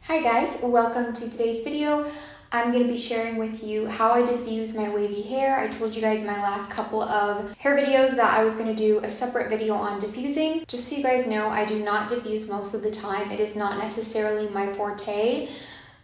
Hi guys, welcome to today's video. I'm going to be sharing with you how I diffuse my wavy hair. I told you guys in my last couple of hair videos that I was going to do a separate video on diffusing. Just so you guys know, I do not diffuse most of the time. It is not necessarily my forte,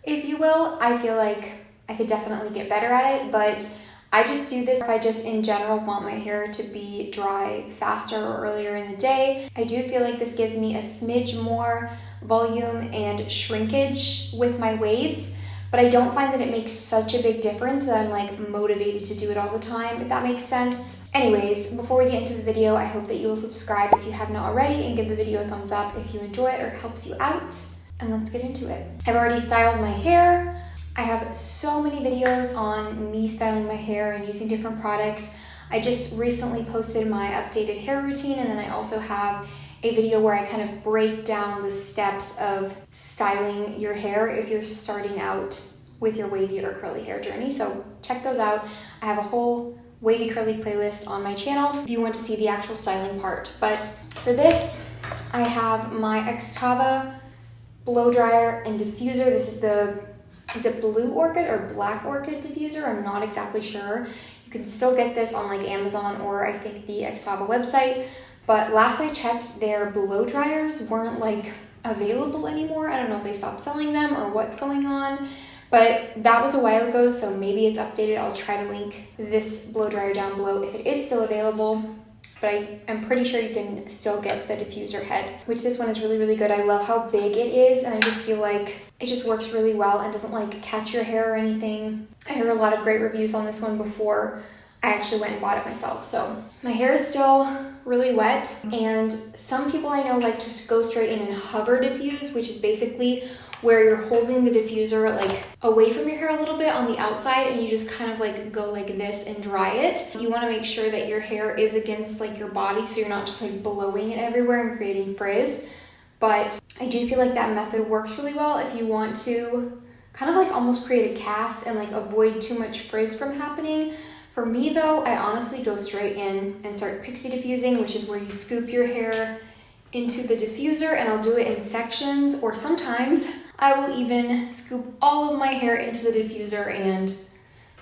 if you will. I feel like I could definitely get better at it, but I just do this if I just in general want my hair to be dry faster or earlier in the day. I do feel like this gives me a smidge more volume and shrinkage with my waves, but I don't find that it makes such a big difference that I'm like motivated to do it all the time, if that makes sense. Anyways, before we get into the video, I hope that you will subscribe if you haven't already and give the video a thumbs up if you enjoy it or it helps you out, and let's get into it. I've already styled my hair. I have so many videos on me styling my hair and using different products. I just recently posted my updated hair routine, and then I also have a video where I kind of break down the steps of styling your hair if you're starting out with your wavy or curly hair journey. So check those out. I have a whole wavy curly playlist on my channel if you want to see the actual styling part. But for this, I have my Xtava blow dryer and diffuser. This is is it blue orchid or black orchid diffuser? I'm not exactly sure. You can still get this on like Amazon or I think the Xtava website. But last I checked, their blow dryers weren't like available anymore. I don't know if they stopped selling them or what's going on, but that was a while ago, so maybe it's updated. I'll try to link this blow dryer down below if it is still available, but I'm pretty sure you can still get the diffuser head, which this one is really, really good. I love how big it is, and I just feel like it just works really well and doesn't like catch your hair or anything. I heard a lot of great reviews on this one before I actually went and bought it myself. So my hair is still really wet, and some people I know like to go straight in and hover diffuse, which is basically where you're holding the diffuser like away from your hair a little bit on the outside, and you just kind of like go like this and dry it. You want to make sure that your hair is against like your body, so you're not just like blowing it everywhere and creating frizz. But I do feel like that method works really well if you want to kind of like almost create a cast and like avoid too much frizz from happening. For me though, I honestly go straight in and start pixie diffusing, which is where you scoop your hair into the diffuser, and I'll do it in sections, or sometimes I will even scoop all of my hair into the diffuser and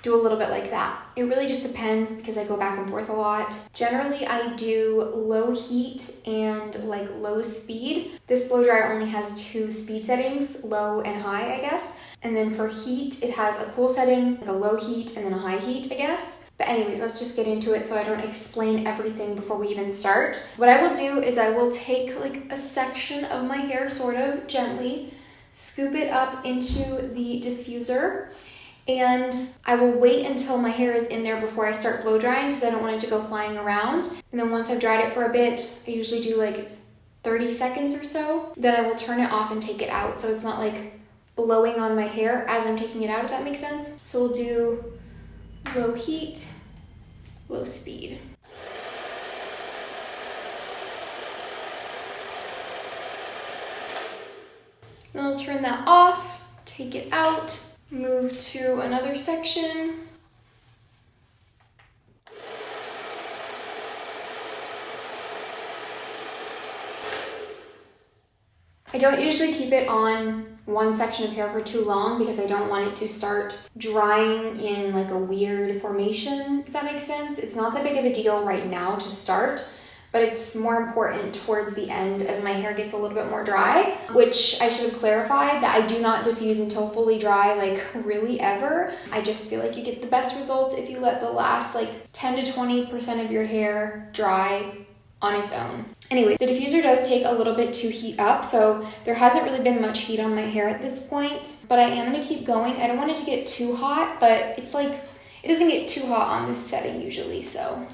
do a little bit like that. It really just depends because I go back and forth a lot. Generally, I do low heat and like low speed. This blow dryer only has 2 speed settings, low and high, I guess. And then for heat, it has a cool setting, like a low heat, and then a high heat, I guess. But anyways, let's just get into it so I don't explain everything before we even start. What I will do is I will take like a section of my hair, sort of gently, scoop it up into the diffuser, and I will wait until my hair is in there before I start blow drying because I don't want it to go flying around. And then once I've dried it for a bit, I usually do like 30 seconds or so, then I will turn it off and take it out so it's not like blowing on my hair as I'm taking it out, if that makes sense. So we'll do low heat, low speed. Then I'll turn that off, take it out, move to another section. I don't usually keep it on one section of hair for too long because I don't want it to start drying in like a weird formation, if that makes sense. It's not that big of a deal right now to start, but it's more important towards the end as my hair gets a little bit more dry, which I should have clarified that I do not diffuse until fully dry, like really ever. I just feel like you get the best results if you let the last like 10 to 20% of your hair dry on its own. Anyway, the diffuser does take a little bit to heat up, so there hasn't really been much heat on my hair at this point, but I am going to keep going. I don't want it to get too hot, but it's like, it doesn't get too hot on this setting usually, so.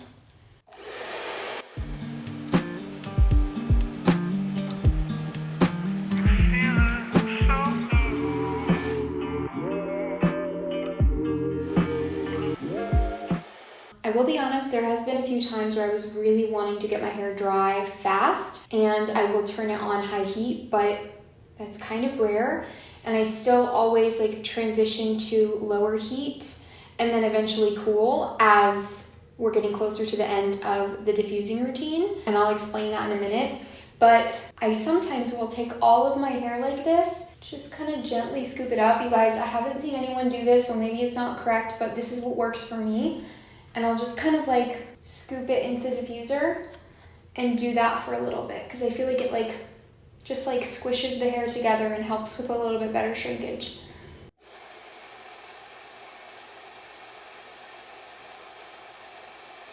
I will be honest, there has been a few times where I was really wanting to get my hair dry fast, and I will turn it on high heat, but that's kind of rare. And I still always like transition to lower heat and then eventually cool as we're getting closer to the end of the diffusing routine. And I'll explain that in a minute. But I sometimes will take all of my hair like this just kind of gently scoop it up. You guys, I haven't seen anyone do this, so maybe it's not correct, but this is what works for me. And I'll just kind of like scoop it into the diffuser and do that for a little bit because I feel like it like just like squishes the hair together and helps with a little bit better shrinkage.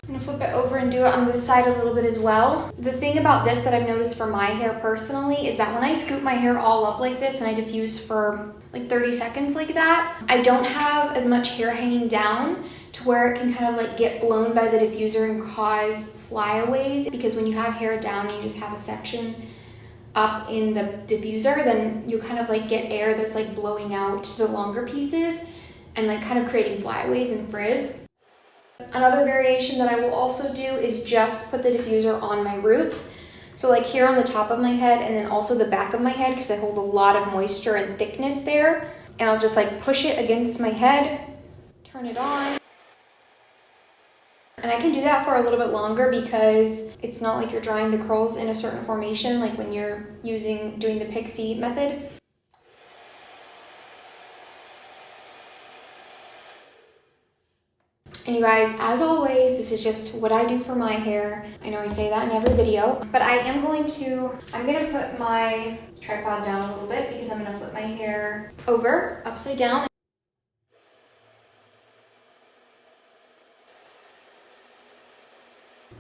I'm gonna flip it over and do it on this side a little bit as well. The thing about this that I've noticed for my hair personally is that when I scoop my hair all up like this and I diffuse for like 30 seconds like that, I don't have as much hair hanging down to where it can kind of like get blown by the diffuser and cause flyaways, because when you have hair down and you just have a section up in the diffuser, then you kind of like get air that's like blowing out to the longer pieces and like kind of creating flyaways and frizz. Another variation that I will also do is just put the diffuser on my roots. So like here on the top of my head and then also the back of my head, because I hold a lot of moisture and thickness there. And I'll just like push it against my head, turn it on. And I can do that for a little bit longer because it's not like you're drying the curls in a certain formation like when you're doing the pixie method. And you guys, as always, this is just what I do for my hair. I know I say that in every video, but I'm gonna put my tripod down a little bit because I'm gonna flip my hair over, upside down.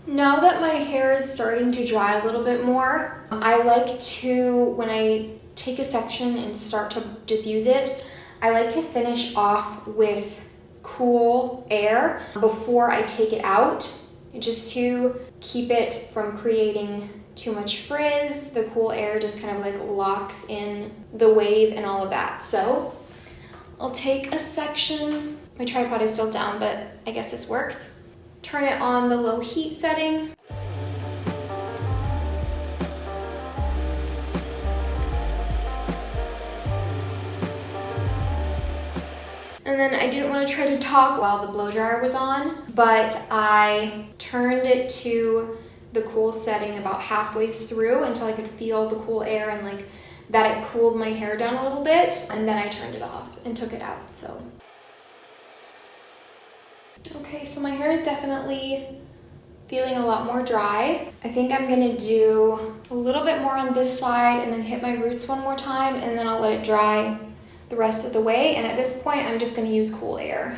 Now that my hair is starting to dry a little bit more, I like to, when I take a section and start to diffuse it, I like to finish off with cool air before I take it out, just to keep it from creating too much frizz. The cool air just kind of like locks in the wave and all of that. So I'll take a section. My tripod is still down, but I guess this works. Turn it on the low heat setting. And then I didn't want to try to talk while the blow dryer was on, but I turned it to the cool setting about halfway through until I could feel the cool air and like that it cooled my hair down a little bit. And then I turned it off and took it out, so. Okay, so my hair is definitely feeling a lot more dry. I think I'm gonna do a little bit more on this side and then hit my roots one more time, and then I'll let it dry the rest of the way. And at this point, I'm just gonna use cool air.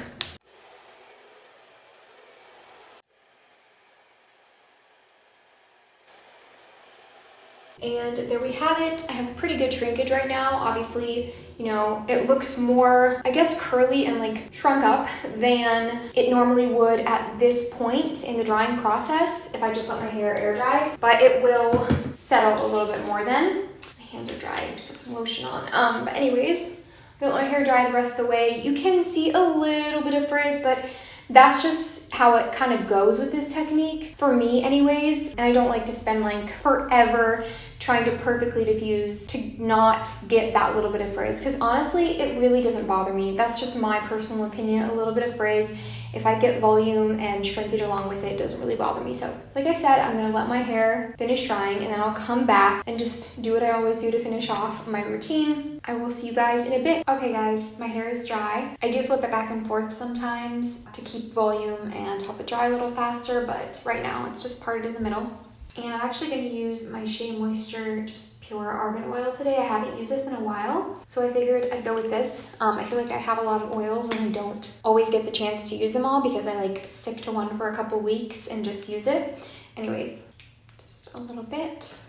And there we have it. I have pretty good shrinkage right now. Obviously, you know, it looks more, I guess, curly and like shrunk up than it normally would at this point in the drying process if I just let my hair air dry, but it will settle a little bit more then. My hands are dry, I have to put some lotion on. But anyways, I'm gonna let my hair dry the rest of the way. You can see a little bit of frizz, but that's just how it kind of goes with this technique, for me anyways. And I don't like to spend like forever trying to perfectly diffuse to not get that little bit of frizz, because honestly, it really doesn't bother me. That's just my personal opinion. A little bit of frizz, if I get volume and shrinkage along with it, doesn't really bother me. So like I said, I'm gonna let my hair finish drying and then I'll come back and just do what I always do to finish off my routine. I will see you guys in a bit. Okay guys, my hair is dry. I do flip it back and forth sometimes to keep volume and help it dry a little faster, but right now it's just parted in the middle. And I'm actually going to use my Shea Moisture just pure argan oil today. I haven't used this in a while, so I figured I'd go with this. I feel like I have a lot of oils and I don't always get the chance to use them all because I like stick to one for a couple weeks and just use it. Anyways, just a little bit.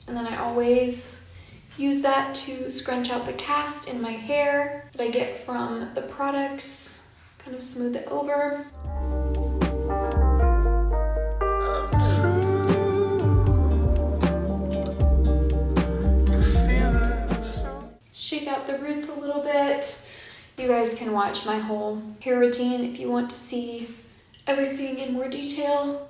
And then I always use that to scrunch out the cast in my hair that I get from the products, kind of smooth it over. Shake out the roots a little bit. You guys can watch my whole hair routine if you want to see everything in more detail.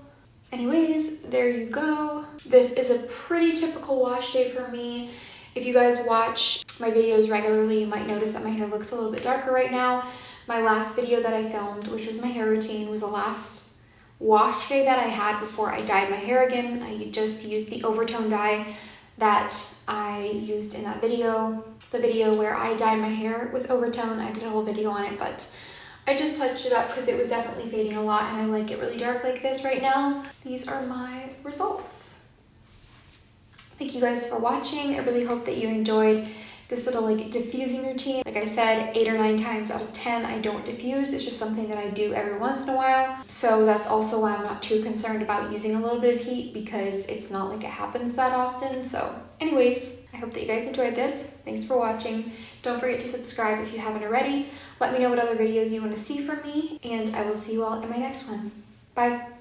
Anyways, there you go. This is a pretty typical wash day for me. If you guys watch my videos regularly, you might notice that my hair looks a little bit darker right now. My last video that I filmed, which was my hair routine, was the last wash day that I had before I dyed my hair again. I just used the overtone dye that I used in that video. The video where I dyed my hair with overtone, I did a whole video on it, but I just touched it up because it was definitely fading a lot and I like it really dark like this right now. These are my results. Thank you guys for watching. I really hope that you enjoyed this little like diffusing routine. Like I said, 8 or 9 times out of 10, I don't diffuse. It's just something that I do every once in a while. So that's also why I'm not too concerned about using a little bit of heat, because it's not like it happens that often. So anyways, I hope that you guys enjoyed this. Thanks for watching. Don't forget to subscribe if you haven't already. Let me know what other videos you want to see from me, and I will see you all in my next one. Bye.